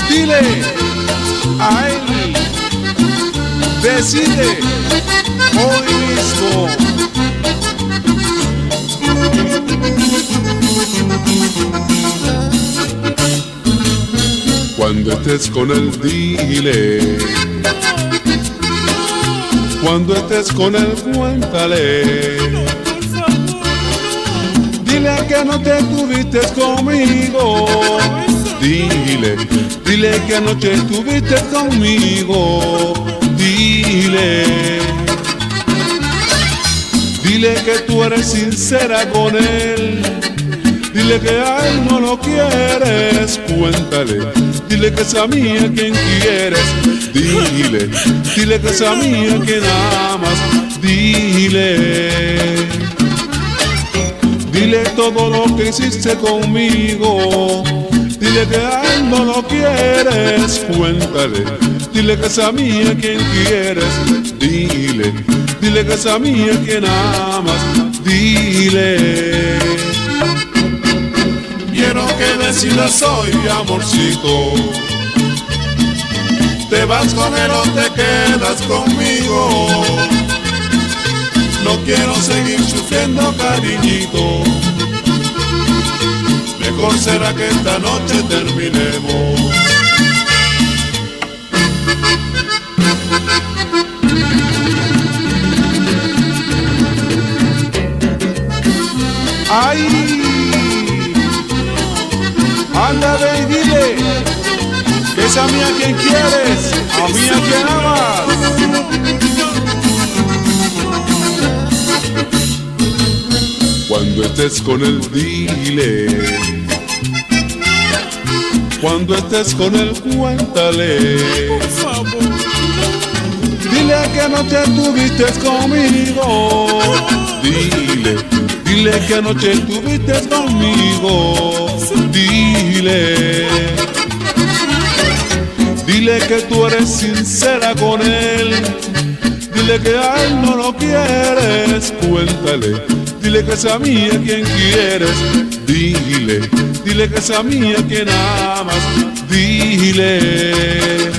Dile a él, decide hoy mismo. Cuando estés con él, dile. Cuando estés con él, cuéntale. Dile que no te tuviste conmigo. Dile, dile que anoche estuviste conmigo. Dile, dile que tú eres sincera con él. Dile que a él no lo quieres, cuéntale. Dile que es a mí a quien quieres. Dile, dile que es a mí a quien amas. Dile, dile todo lo que hiciste conmigo. Dile que a él no lo quieres, cuéntale. Dile que es a mí a quien quieres. Dile, dile que es a mí a quien amas. Dile. Quiero que decidas hoy, amorcito. ¿Te vas con él o te quedas conmigo? No quiero seguir sufriendo, cariñito. Mejor será que esta noche terminemos. ¡Ay! Ándale y dile que es a mí a quien quieres, a mí a quien amas. Cuando estés con él, dile. Cuando estés con él, cuéntale. Por favor. Dile que anoche estuviste conmigo. Dile, dile que anoche estuviste conmigo. Dile, dile que tú eres sincera con él. Dile que a él no lo quieres, cuéntale. Dile que es a mí a quien quieres. Dile, dile que es a mí a quien amas. Dile,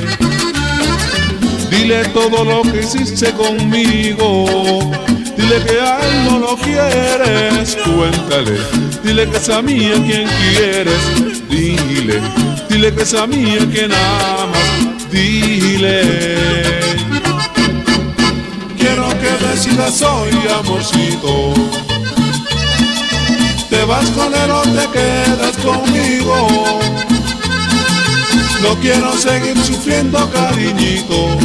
dile todo lo que hiciste conmigo. Dile que a él no lo quieres, cuéntale. Dile que es a mí a quien quieres. Dile, dile que es a mí a quien amas. Dile. Quiero que decidas hoy, amorcito. ¿Te vas con él o te quedas conmigo? No quiero seguir sufriendo, cariñito.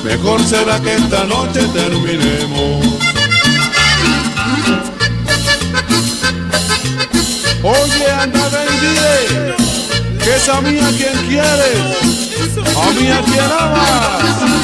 Mejor será que esta noche terminemos. Oye, anda, ven y dile que es a mí a quien quieres, a mí a quien amas.